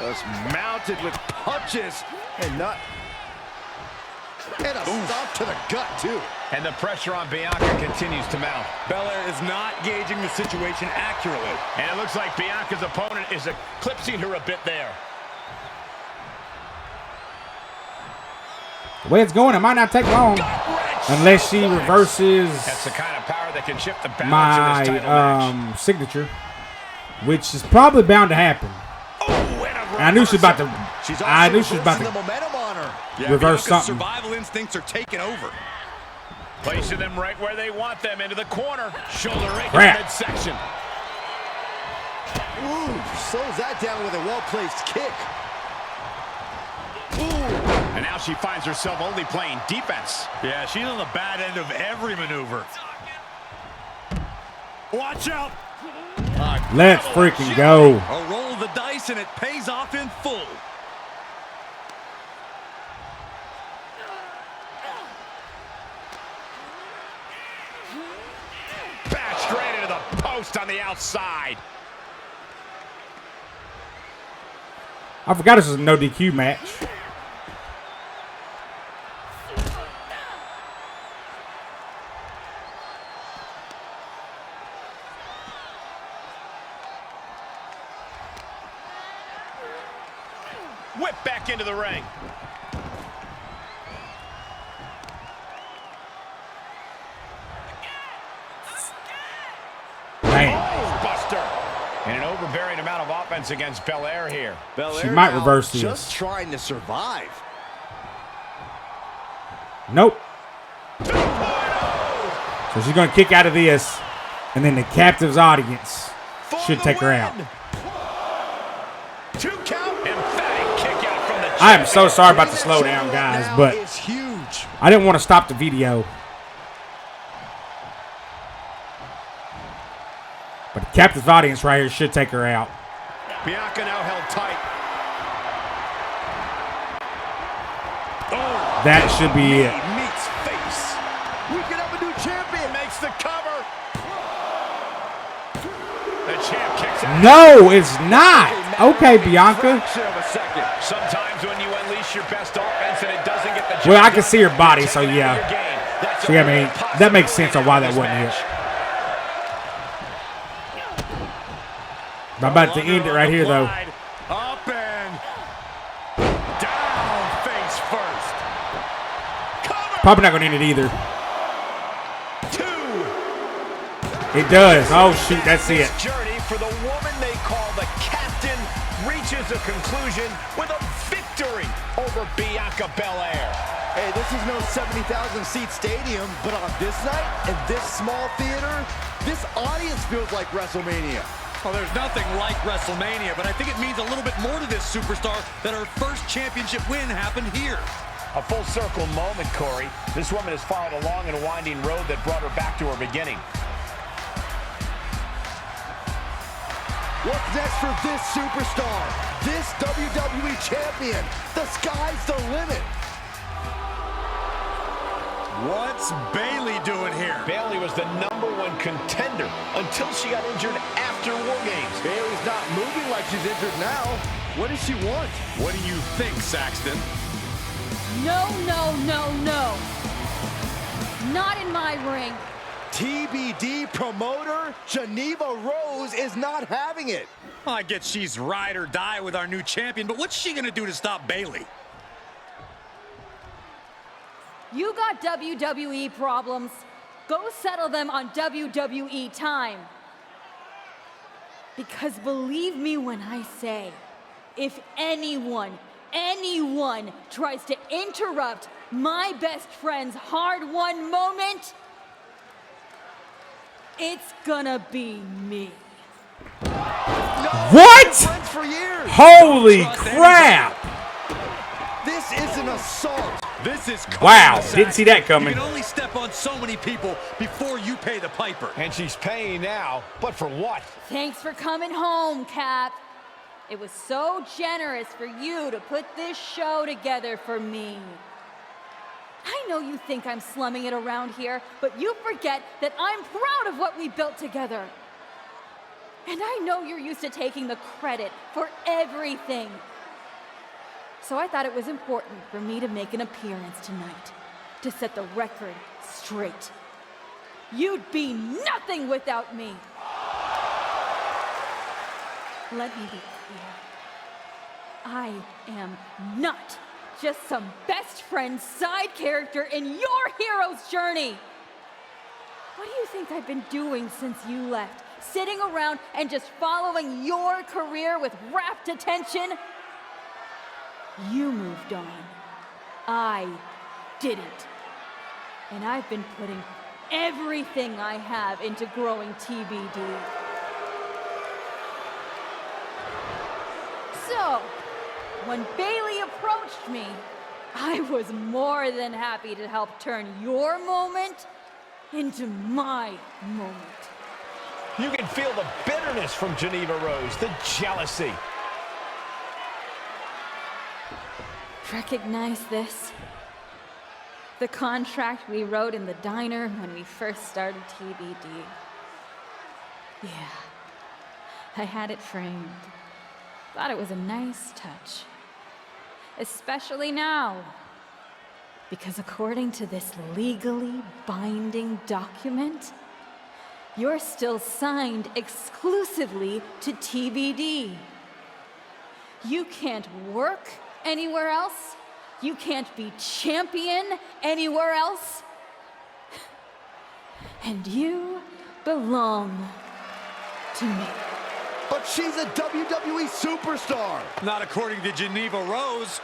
Just mounted with punches and not... And a stomp to the gut, too. And the pressure on Bianca continues to mount. Belair is not gauging the situation accurately. And it looks like Bianca's opponent is eclipsing her a bit there. The way it's going, it might not take long. Unless she reverses That's the kind of power that can shift the balance in this title match. signature. Which is probably bound to happen. Oh, I knew she was about to... I knew she was about the to momentum on her. Yeah, reverse Bianca's something. Survival instincts are taking over. Placing them right where they want them, into the corner. Shoulder right in the Crap. midsection. Ooh, slows that down with a well-placed kick. And now she finds herself only playing defense. Yeah, she's on the bad end of every maneuver. Watch out. Let's freaking go. A roll of the dice, and it pays off in full. Back straight into the post on the outside. I forgot this was a no DQ match. Whip back into the ring. Bam. Buster. And an overbearing amount of offense against Belair here. Belair She might now reverse this. just trying to survive. Nope. So she's going to kick out of this. And then the captive's audience should take her out. 2 count. Emphatic kick out from the I am so sorry about the slowdown, guys, Now but it's huge. I didn't want to stop the video. But the captive audience right here should take her out. Bianca now held tight. Oh, that should be it. Meets face. We could have a new champion. Makes the cover. The champ kicks out. No, it's not. Okay, Bianca. Sometimes when you unleash your best offense and it doesn't get the job. Well, I can see her body, so yeah. So yeah, I mean, that makes sense on why that wasn't hit. I'm about to end it right here, though. Up and down face first. Cover. Probably not going to end it either. 2. It does. Oh, shoot, that's it. This journey for the woman they call the captain reaches a conclusion with a victory over Bianca Belair. Hey, this is no 70,000-seat stadium, but on this night, in this small theater, this audience feels like WrestleMania. Well, there's nothing like WrestleMania, but I think it means a little bit more to this superstar that her first championship win happened here. A full circle moment, Corey. This woman has followed a long and winding road that brought her back to her beginning. What's next for this superstar? This WWE champion? The sky's the limit. What's Bayley doing here? Bayley was the #1 contender until she got injured after War Games. Bayley's not moving like she's injured now. What does she want? What do you think, Saxton? No, no, no, no. Not in my ring. TBD promoter Geneva Rose is not having it. I get she's ride or die with our new champion, but what's she gonna do to stop Bayley? You got WWE problems. Go settle them on WWE time. Because believe me when I say, if anyone tries to interrupt my best friend's hard-won moment, it's gonna be me. What? Friends for years. Holy crap. This is an assault. This is wow, didn't see that coming. You can only step on so many people before you pay the piper. And she's paying now, but for what? Thanks for coming home, Cap. It was so generous for you to put this show together for me. I know you think I'm slumming it around here, but you forget that I'm proud of what we built together. And I know you're used to taking the credit for everything. So I thought it was important for me to make an appearance tonight, to set the record straight. You'd be nothing without me. Let me be clear. I am not just some best friend side character in your hero's journey. What do you think I've been doing since you left? Sitting around and just following your career with rapt attention? You moved on. I didn't. And I've been putting everything I have into growing TBD. So, when Bayley approached me, I was more than happy to help turn your moment into my moment. You can feel the bitterness from Geneva Rose, the jealousy. Recognize this? The contract we wrote in the diner when we first started TBD. Yeah, I had it framed. Thought it was a nice touch. Especially now. Because according to this legally binding document, you're still signed exclusively to TBD. You can't work anywhere else. You can't be champion anywhere else. And you belong to me. But she's a WWE superstar. Not according to Geneva Rose.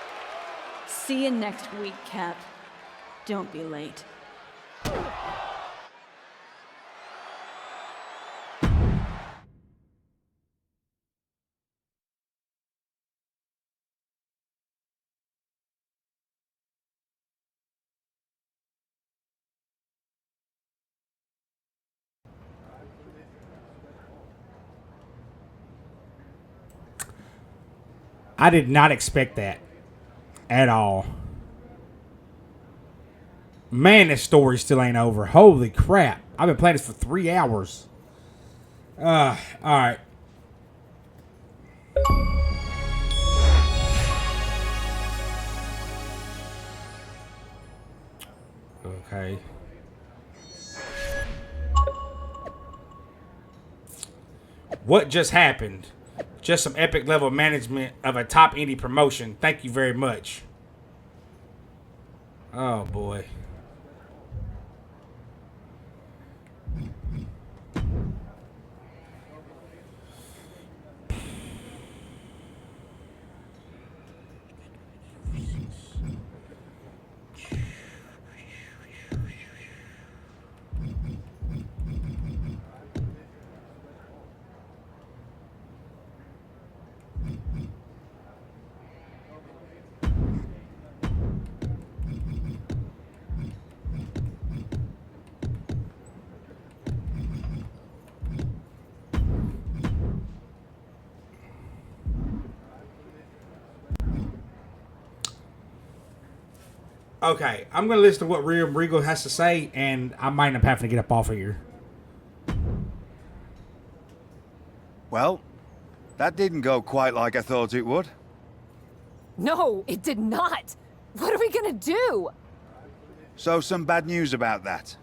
See you next week, Cap. Don't be late. I did not expect that at all. Man, this story still ain't over. Holy crap. I've been playing this for 3 hours. All right. Okay. What just happened? Just some epic level management of a top indie promotion. Thank you very much. Oh boy. Okay, I'm going to listen to what Regal has to say, and I might end up having to get up off of here. Well, that didn't go quite like I thought it would. No, it did not. What are we gonna do? So some bad news about that.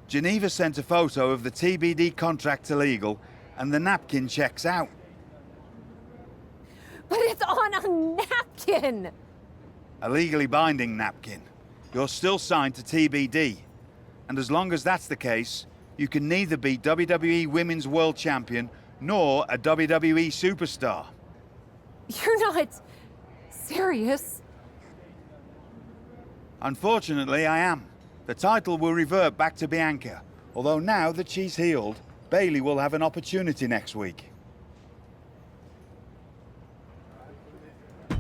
Geneva sent a photo of the TBD contract to legal, and the napkin checks out. But it's on a napkin! A legally binding napkin. You're still signed to TBD. And as long as that's the case, you can neither be WWE Women's World Champion nor a WWE Superstar. You're not serious? Unfortunately, I am. The title will revert back to Bianca, although now that she's healed, Bayley will have an opportunity next week.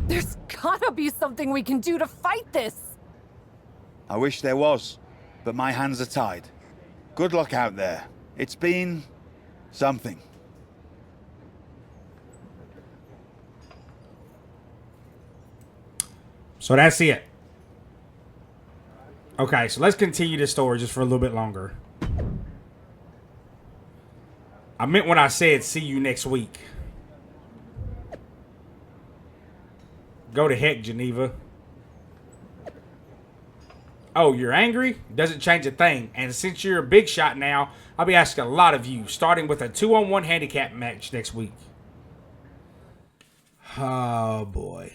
There's gotta be something we can do to fight this! I wish there was, but my hands are tied. Good luck out there. It's been something. So that's it. Okay, so let's continue this story just for a little bit longer. I meant when I said see you next week. Go to heck, Geneva. Oh, you're angry? Doesn't change a thing. And since you're a big shot now, I'll be asking a lot of you, starting with a 2-on-1 handicap match next week. Oh, boy.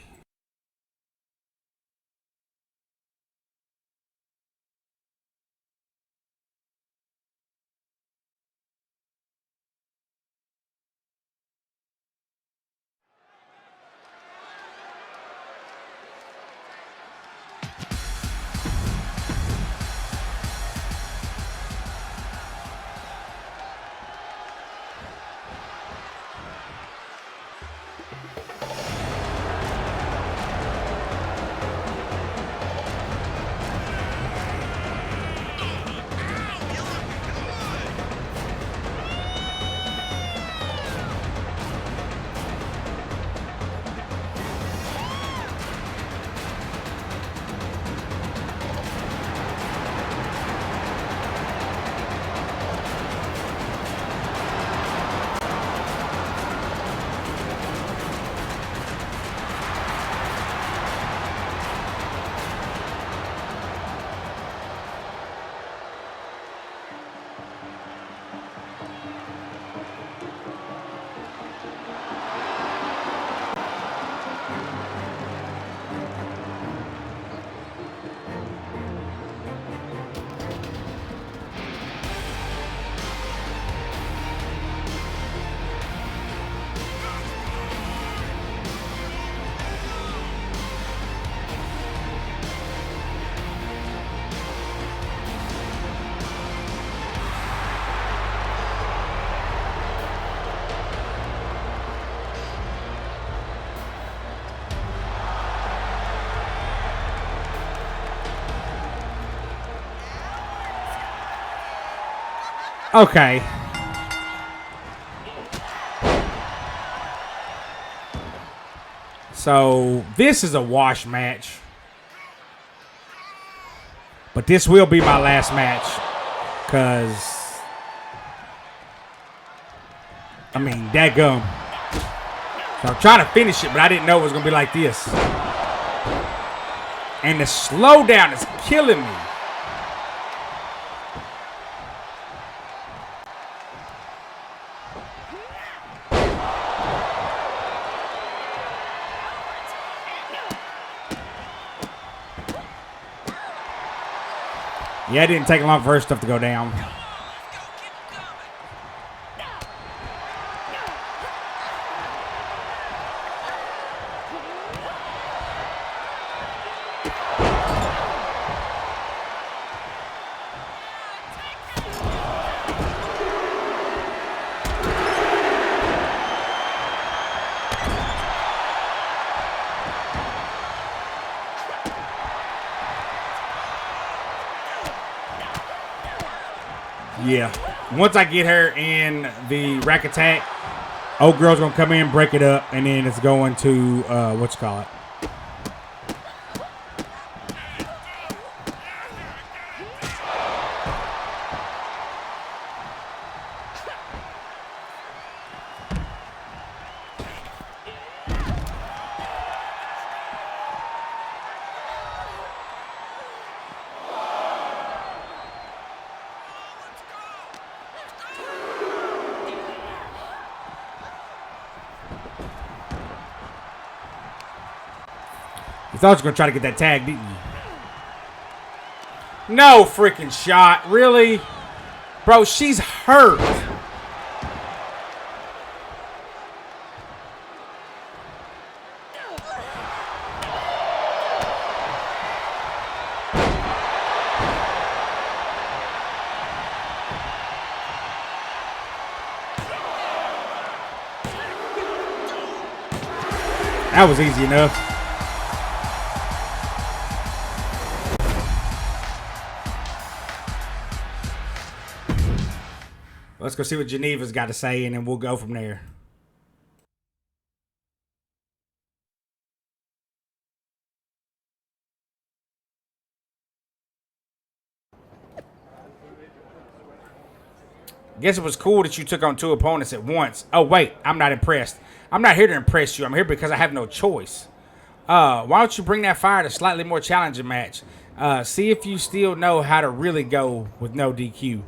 Okay. So this is a wash match. But this will be my last match. Because, I mean, dadgum. So I'm trying to finish it, but I didn't know it was going to be like this. And the slowdown is killing me. Yeah, it didn't take long for her stuff to go down. Yeah. Once I get her in the rack attack, old girl's going to come in, break it up, and then it's going to, what's it called? You thought you were going to try to get that tag, didn't you? No freaking shot. Really? Bro, she's hurt. That was easy enough. Let's go see what Geneva's got to say, and then we'll go from there. Guess it was cool that you took on 2 opponents at once. Oh, wait, I'm not impressed. I'm not here to impress you. I'm here because I have no choice. Why don't you bring that fire to a slightly more challenging match? See if you still know how to really go with no DQ.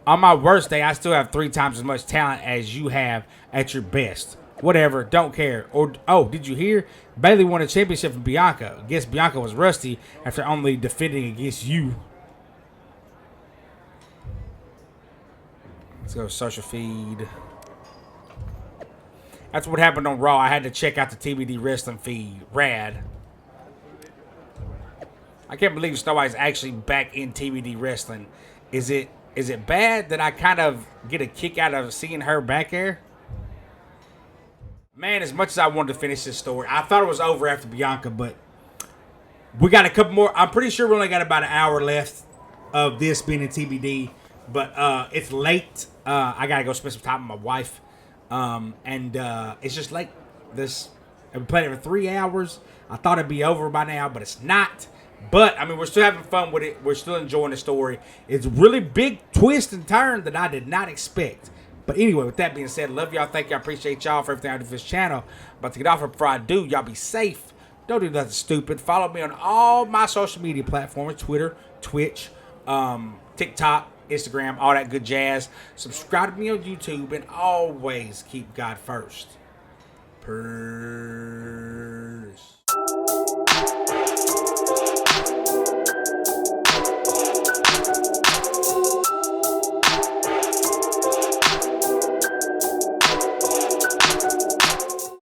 On my worst day, I still have 3 times as much talent as you have at your best. Whatever, don't care. Or, oh, did you hear? Bayley won a championship from Bianca. Guess Bianca was rusty after only defending against you. Let's go social feed. That's what happened on Raw. I had to check out the TBD wrestling feed. Rad. I can't believe Snow White's actually back in TBD wrestling. Is it bad that I kind of get a kick out of seeing her back there? Man, as much as I wanted to finish this story, I thought it was over after Bianca, but we got a couple more. I'm pretty sure we only got about an hour left of this being in TBD, but it's late. I got to go spend some time with my wife, and it's just late. I've been playing it for 3 hours. I thought it'd be over by now, but it's not. But, I mean, we're still having fun with it. We're still enjoying the story. It's a really big twist and turn that I did not expect. But anyway, with that being said, love y'all. Thank y'all. Appreciate y'all for everything I do for this channel. About to get off before I do. Y'all be safe. Don't do nothing stupid. Follow me on all my social media platforms. Twitter, Twitch, TikTok, Instagram, all that good jazz. Subscribe to me on YouTube. And always keep God first. Peace.